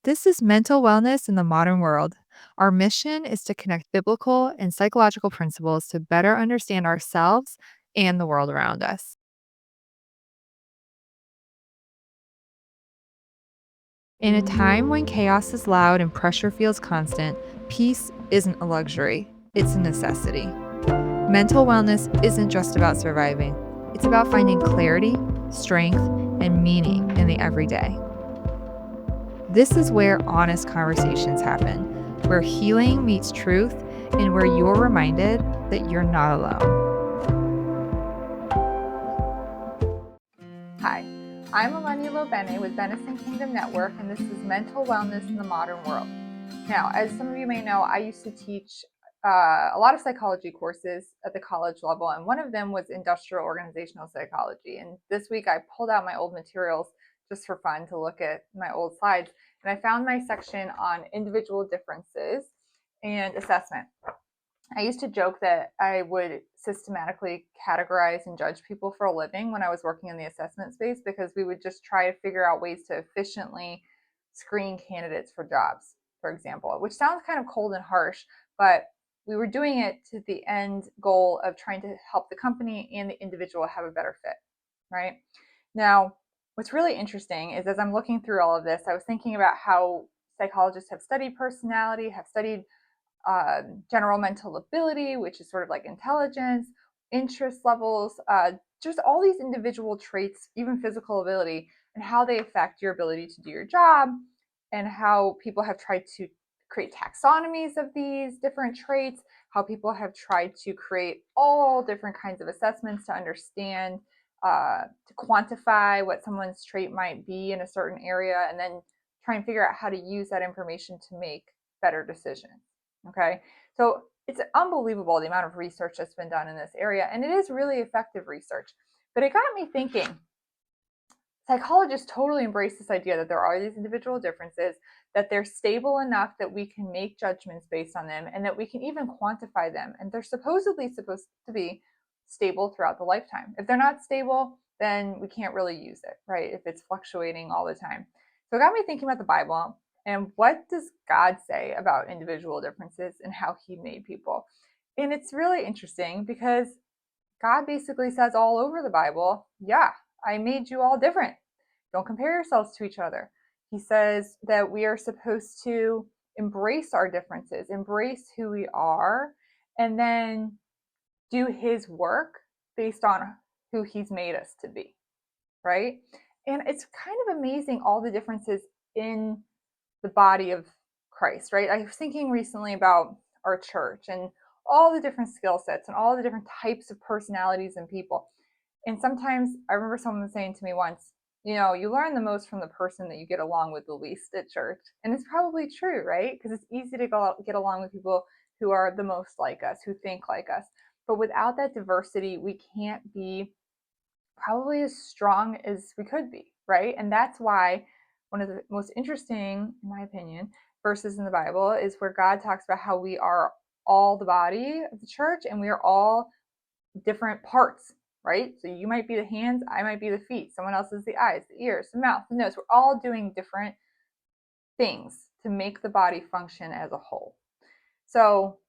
This is mental wellness in the modern world. Our mission is to connect biblical and psychological principles to better understand ourselves and the world around us. In a time when chaos is loud and pressure feels constant, peace isn't a luxury, it's a necessity. Mental wellness isn't just about surviving, it's about finding clarity, strength, and meaning in the everyday. This is where honest conversations happen, where healing meets truth, and where you're reminded that you're not alone. Hi, I'm Eleni Lobene with Benison Kingdom Network, and this is Mental Wellness in the Modern World. Now, as some of you may know, I used to teach a lot of psychology courses at the college level, and one of them was industrial organizational psychology. And this week I pulled out my old materials just for fun to look at my old slides, and I found my section on individual differences and assessment. I used to joke that I would systematically categorize and judge people for a living when I was working in the assessment space, because we would just try to figure out ways to efficiently screen candidates for jobs, for example, which sounds kind of cold and harsh, but we were doing it to the end goal of trying to help the company and the individual have a better fit, right? Now, what's really interesting is as I'm looking through all of this, I was thinking about how psychologists have studied personality, have studied general mental ability, which is sort of like intelligence, interest levels, just all these individual traits, even physical ability, and how they affect your ability to do your job, and how people have tried to create taxonomies of these different traits, how people have tried to create all different kinds of assessments to understand, to quantify what someone's trait might be in a certain area, and then try and figure out how to use that information to make better decisions. Okay. So it's unbelievable the amount of research that's been done in this area, and it is really effective research. But it got me thinking, psychologists totally embrace this idea that there are these individual differences, that they're stable enough that we can make judgments based on them, and that we can even quantify them. And they're supposedly supposed to be stable throughout the lifetime. If they're not stable, then we can't really use it, right? If it's fluctuating all the time. So it got me thinking about the Bible and what does God say about individual differences and how he made people. And it's really interesting because God basically says all over the Bible, yeah, I made you all different. Don't compare yourselves to each other. He says that we are supposed to embrace our differences, embrace who we are, and then do his work based on who he's made us to be, right? And it's kind of amazing all the differences in the body of Christ, right? I was thinking recently about our church and all the different skill sets and all the different types of personalities and people. And sometimes I remember someone saying to me once, you learn the most from the person that you get along with the least at church. And it's probably true, right? Because it's easy to get along with people who are the most like us, who think like us. But without that diversity, we can't be probably as strong as we could be, right? And that's why one of the most interesting, in my opinion, verses in the Bible is where God talks about how we are all the body of the church and we are all different parts, right? So you might be the hands, I might be the feet, someone else is the eyes, the ears, the mouth, the nose. We're all doing different things to make the body function as a whole. So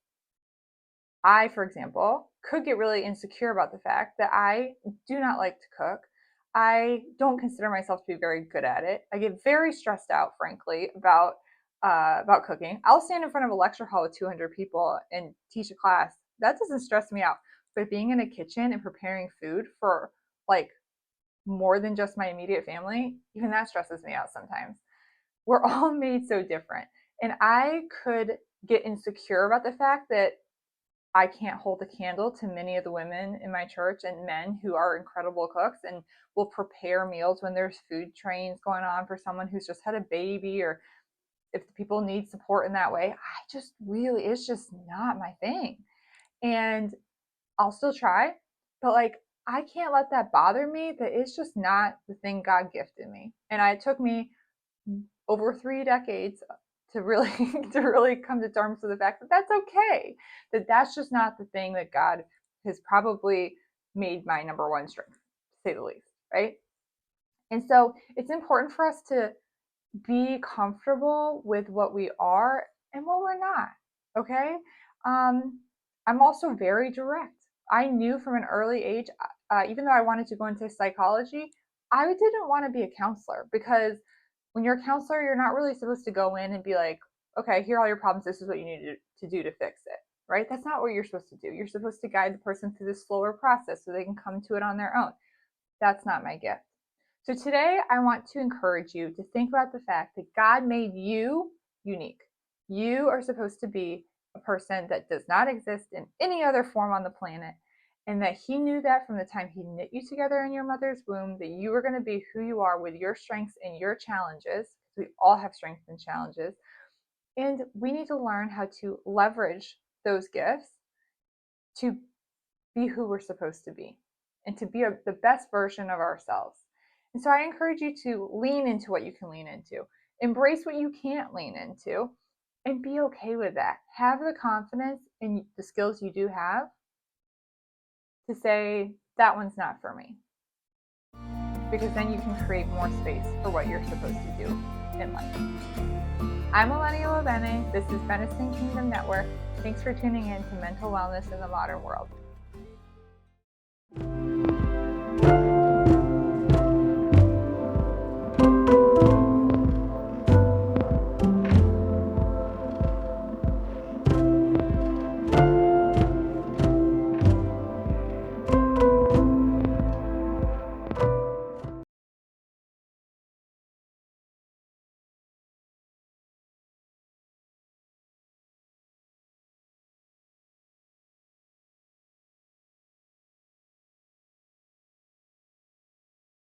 I, for example, could get really insecure about the fact that I do not like to cook. I don't consider myself to be very good at it. I get very stressed out, frankly, about cooking. I'll stand in front of a lecture hall with 200 people and teach a class. That doesn't stress me out. But being in a kitchen and preparing food for like more than just my immediate family, even that stresses me out sometimes. We're all made so different. And I could get insecure about the fact that I can't hold a candle to many of the women in my church and men who are incredible cooks and will prepare meals when there's food trains going on for someone who's just had a baby, or if the people need support in that way. It's just not my thing. And I'll still try, but like, I can't let that bother me that it's just not the thing God gifted me. And it took me over 3 decades to really to really come to terms with the fact that that's okay, that that's just not the thing that God has probably made my number one strength, to say the least, right? And so it's important for us to be comfortable with what we are and what we're not. Okay. I'm also very direct. I knew from an early age, even though I wanted to go into psychology, I didn't want to be a counselor, because when you're a counselor, you're not really supposed to go in and be like, okay, here are all your problems. This is what you need to do to fix it. Right? That's not what you're supposed to do. You're supposed to guide the person through this slower process so they can come to it on their own. That's not my gift. So today I want to encourage you to think about the fact that God made you unique. You are supposed to be a person that does not exist in any other form on the planet, and that He knew that from the time He knit you together in your mother's womb, that you were going to be who you are with your strengths and your challenges. We all have strengths and challenges, and we need to learn how to leverage those gifts to be who we're supposed to be and to be the best version of ourselves. And so I encourage you to lean into what you can lean into, embrace what you can't lean into, and be okay with that. Have the confidence in the skills you do have to say, that one's not for me. Because then you can create more space for what you're supposed to do in life. I'm Millennial Bene. This is Benison Kingdom Network. Thanks for tuning in to Mental Wellness in the Modern World.